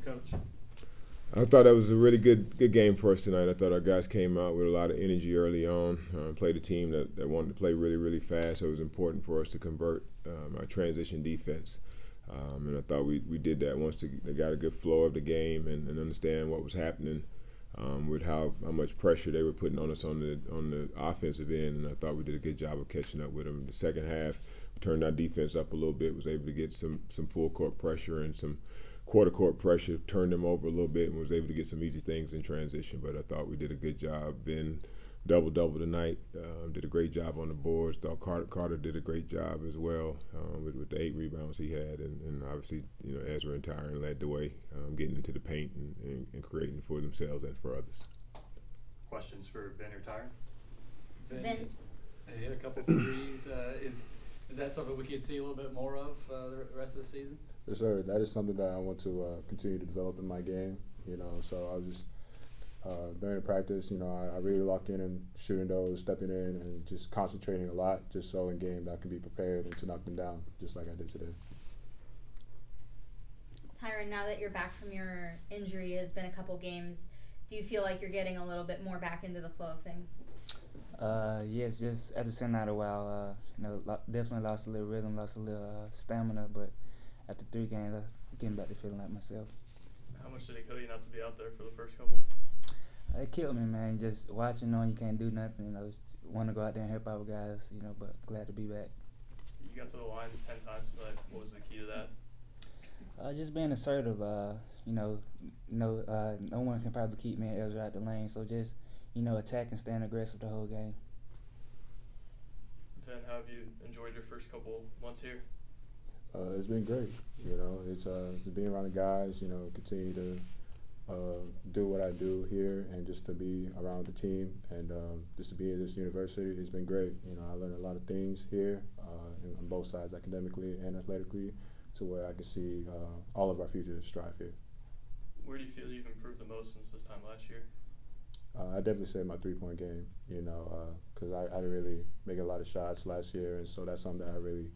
coach. I thought that was a really good game for us tonight. I thought our guys came out with a lot of energy early on, played a team that wanted to play really, really fast, so it was important for us to convert our transition defense. And I thought we did that once they got a good flow of the game and understand what was happening with how much pressure they were putting on us on the offensive end. And I thought we did a good job of catching up with them. The second half, we turned our defense up a little bit, was able to get some full court pressure and some quarter court pressure, turned them over a little bit, and was able to get some easy things in transition. But I thought we did a good job. Ben double tonight, did a great job on the boards. Thought Carter did a great job as well with the 8 rebounds he had, and obviously Ezra and Tyrin led the way, getting into the paint and creating for themselves and for others. Questions for Ben or Tyrin? Ben hit a couple threes. Is that something we could see a little bit more of the rest of the season? Yes, sir. That is something that I want to continue to develop in my game. So I was just during the practice, I really lock in and shooting those, stepping in, and just concentrating a lot, just so in game that I can be prepared and to knock them down, just like I did today. Tyrin, now that you're back from your injury, it's been a couple games. Do you feel like you're getting a little bit more back into the flow of things? Yes, just after sitting out a while, definitely lost a little rhythm, lost a little stamina, but after 3 games, I'm getting back to feeling like myself. How much did it kill you not to be out there for the first couple? It killed me, man. Just watching, knowing you can't do nothing, want to go out there and help our guys, but glad to be back. You got to the line 10 times tonight. What was the key to that? Just being assertive. No one can probably keep me and Ezra out the lane, so just, attack and stand aggressive the whole game. Ven, how have you enjoyed your first couple months here? It's been great. It's just being around the guys. Continue to do what I do here, and just to be around the team, and just to be at this university, it's been great. I learned a lot of things here on both sides, academically and athletically, to where I can see all of our futures strive here. Where do you feel you've improved the most since this time last year? I definitely say my 3-point game, because I didn't really make a lot of shots last year, and so that's something that I really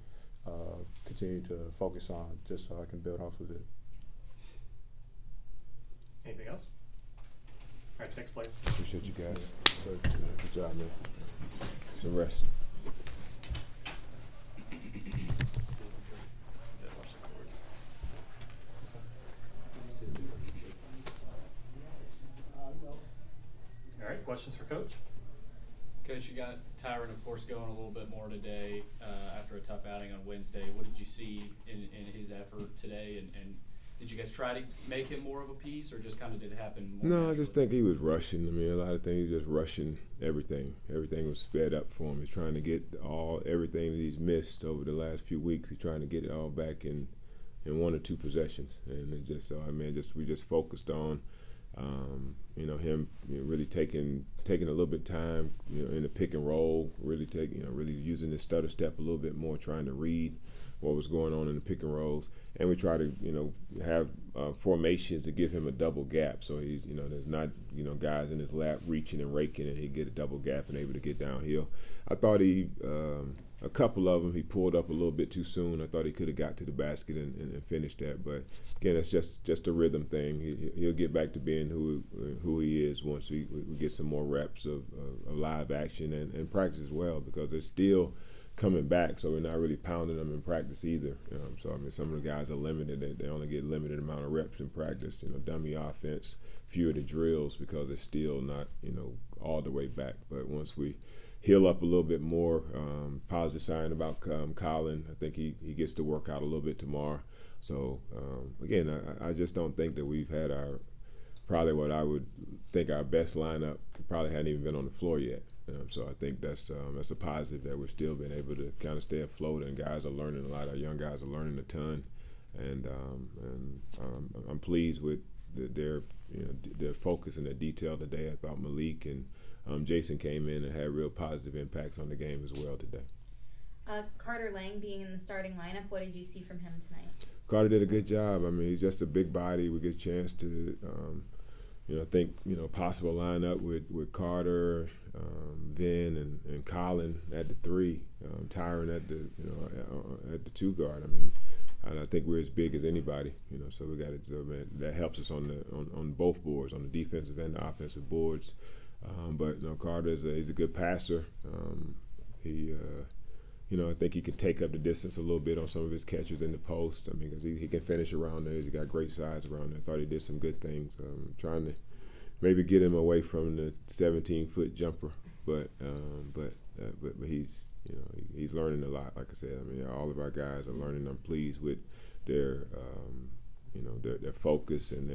continue to focus on, just so I can build off of it. Anything else? All right, thanks, Blake. Appreciate you guys. Good job, man. Some rest. All right, questions for Coach? Coach, you got Tyrin, of course, going a little bit more today after a tough outing on Wednesday. What did you see in his effort today, and did you guys try to make him more of a piece, or just kind of did it happen more naturally? I just think he was rushing. A lot of things, he was just rushing everything. Everything was sped up for him. He's trying to get everything that he's missed over the last few weeks. He's trying to get it all back in 1 or 2 possessions. And it just, we just focused on, him really taking a little bit of time, in the pick and roll, really using his stutter step a little bit more, trying to read what was going on in the pick and rolls. And we try to, have formations to give him a double gap. So he's, there's not, guys in his lap reaching and raking, and he'd get a double gap and able to get downhill. I thought a couple of them, he pulled up a little bit too soon. I thought he could have got to the basket and finished that. But again, it's just a rhythm thing. He'll get back to being who he is once we get some more reps of live action and practice as well, because they're still coming back, so we're not really pounding them in practice either. Some of the guys are limited. They only get limited amount of reps in practice. Dummy offense, few of the drills, because it's still not all the way back. But once we heal up a little bit more, positive sign about Colin. I think he gets to work out a little bit tomorrow. So again, I just don't think that we've had probably what I would think our best lineup. Probably hadn't even been on the floor yet. So I think that's a positive, that we're still being able to kind of stay afloat, and guys are learning a lot. Our young guys are learning a ton, and I'm pleased with their focus and their detail today. I thought Malik and Jason came in and had real positive impacts on the game as well today. Carter Lang being in the starting lineup, what did you see from him tonight? Carter did a good job. He's just a big body. We get a chance to think possible lineup with Carter, Ven and Colin at the 3, Tyrin at the 2 guard. I think we're as big as anybody, you know. So we got to, man, that helps us on both boards, on the defensive and the offensive boards. But you know, Carter he's a good passer. I think he could take up the distance a little bit on some of his catches in the post. I mean, because he can finish around there. He's got great size around there. I thought he did some good things. Trying to maybe get him away from the 17-foot jumper, but he's he's learning a lot. Like I said, I mean, all of our guys are learning. I'm pleased with their their focus and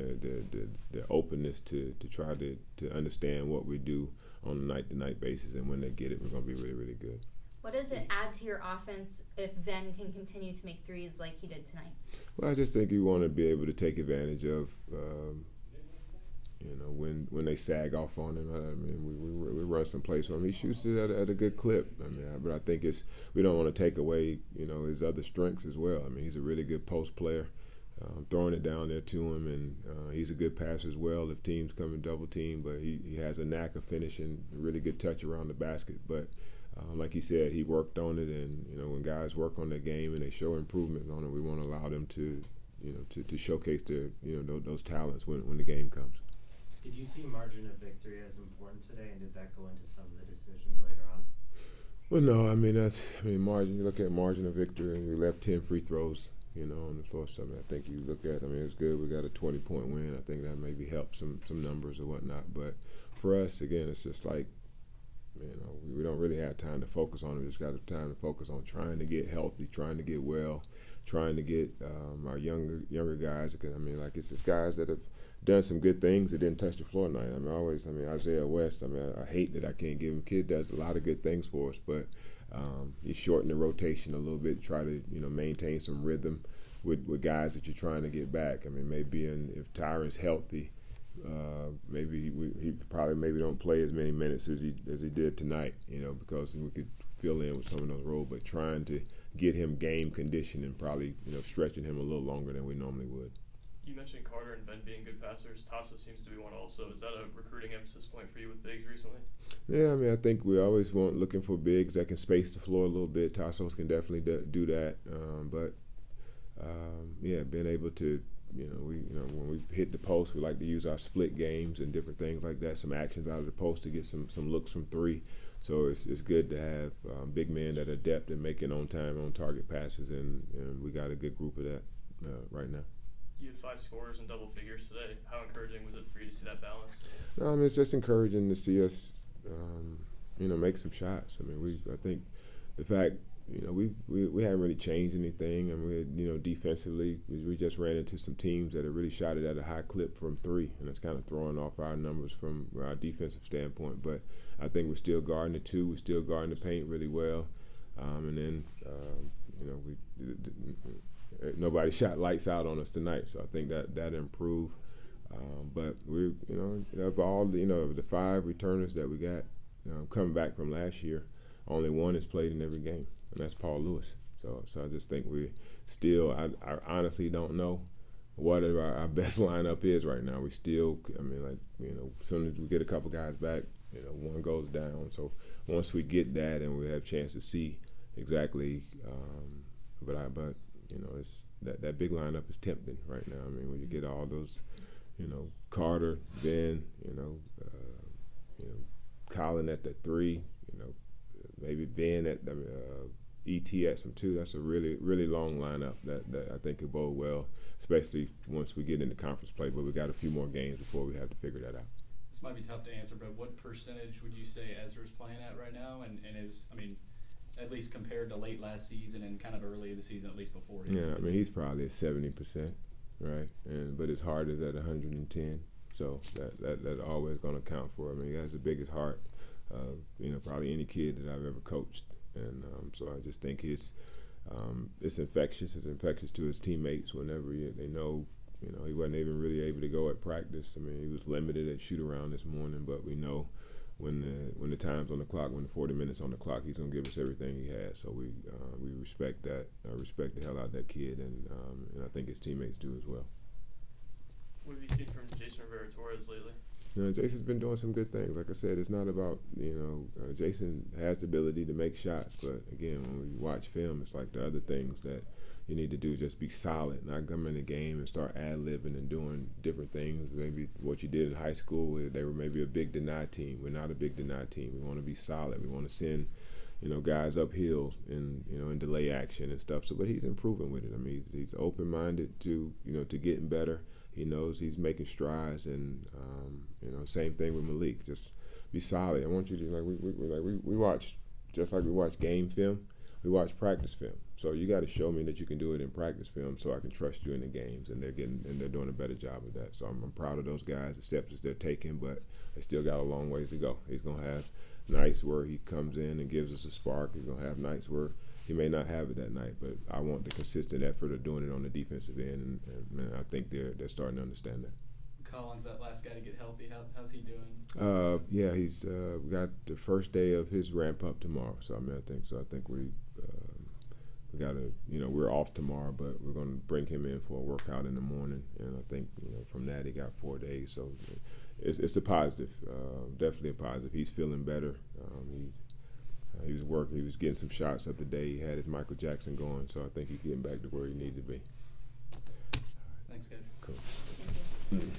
their openness to try to understand what we do on a night-to-night basis, and when they get it, we're going to be really, really good. What does it add to your offense if Ven can continue to make threes like he did tonight? Well, I just think you want to be able to take advantage of, when they sag off on him. I mean, we run some plays for him. He shoots it at a good clip. I mean, but I think we don't want to take away, his other strengths as well. I mean, he's a really good post player. Throwing it down there to him, and he's a good passer as well if teams come and double team, but he has a knack of finishing, a really good touch around the basket. But like he said, he worked on it, and when guys work on their game and they show improvement on it, we want to allow them to showcase their those talents when the game comes. Did you see margin of victory as important today, and did that go into some of the decisions later on? Well, no, I mean margin. You look at margin of victory, and we left 10 free throws. On the floor. So I think you look at. It's good. We got a 20-point win. I think that maybe helped some numbers or whatnot. But for us, again, it's just like, we don't really have time to focus on it. We just got time to focus on trying to get healthy, trying to get well, trying to get our younger guys. Because it's guys that have done some good things that didn't touch the floor tonight. Isaiah West. I hate that I can't give him. Kid does a lot of good things for us, but. You shorten the rotation a little bit, try to maintain some rhythm with guys that you're trying to get back. I mean, maybe if Tyron's healthy, maybe he probably don't play as many minutes as he did tonight. Because we could fill in with some of those roles, but trying to get him game conditioned and probably stretching him a little longer than we normally would. You mentioned Carter and Ven being good passers. Tasso seems to be one also. Is that a recruiting emphasis point for you with bigs recently? Yeah, I think we always looking for bigs that can space the floor a little bit. Tassos can definitely do that. Being able to, when we hit the post, we like to use our split games and different things like that, some actions out of the post to get some looks from three. So it's good to have big men that are adept at making on-time, on-target passes, and we got a good group of that right now. You had 5 scorers in double figures today. How encouraging was it for you to see that balance? No, it's just encouraging to see us, make some shots. I think the fact, we haven't really changed anything. Defensively, we just ran into some teams that have really shot it at a high clip from three, and it's kind of throwing off our numbers from our defensive standpoint. But I think we're still guarding the two. We're still guarding the paint really well. Nobody shot lights out on us tonight, so I think that improved. But we're, of all the 5 returners that we got coming back from last year, only one is played in every game, and that's Paul Lewis. So I just think we still, I honestly don't know what our best lineup is right now. We still, as soon as we get a couple guys back, one goes down. So once we get that and we have a chance to see exactly, it's that big lineup is tempting right now. When you get all those, Carter, Ben, Colin at the 3, maybe Ben at the ET at some 2. That's a really, really long lineup that I think could bode well, especially once we get into conference play. But we got a few more games before we have to figure that out. This might be tough to answer, but what percentage would you say Ezra's playing at right now? And is, at least compared to late last season and kind of early in the season, at least before. He's probably at 70%, right? But his heart is at 110, so that always going to count for him. He has the biggest heart, probably any kid that I've ever coached, and so I just think it's infectious. It's infectious to his teammates whenever they know. He wasn't even really able to go at practice. He was limited at shoot around this morning, but we know. When the time's on the clock, when the 40 minutes on the clock, he's gonna give us everything he has. So we respect that. I respect the hell out of that kid, and I think his teammates do as well. What have you seen from Jason Rivera-Torres lately? Jason's been doing some good things. Like I said, it's not about Jason has the ability to make shots, but again, when we watch film, it's like the other things that you need to do is just be solid, not come in the game and start ad-libbing and doing different things. Maybe what you did in high school, where they were maybe a big deny team. We're not a big deny team. We want to be solid. We want to send, guys uphill and, in delay action and stuff. So, but he's improving with it. I mean, he's open-minded to, to getting better. He knows he's making strides, and, same thing with Malik. Just be solid. I want you to, we watch, just like we watch game film, we watch practice film. So you got to show me that you can do it in practice film, so I can trust you in the games, and they're doing a better job of that. So I'm proud of those guys, the steps that they're taking, but they still got a long ways to go. He's gonna have nights where he comes in and gives us a spark. He's gonna have nights where he may not have it that night, but I want the consistent effort of doing it on the defensive end, and I think they're starting to understand that. Collins, that last guy to get healthy, how's he doing? Yeah, he's we got the first day of his ramp up tomorrow. So I think we got to, we're off tomorrow, but we're going to bring him in for a workout in the morning, and I think from that he got 4 days. So it's a positive, definitely a positive. He's feeling better. He was working. He was getting some shots up today. He had his Michael Jackson going, so I think he's getting back to where he needs to be. Thanks, Coach. Cool. Thank you.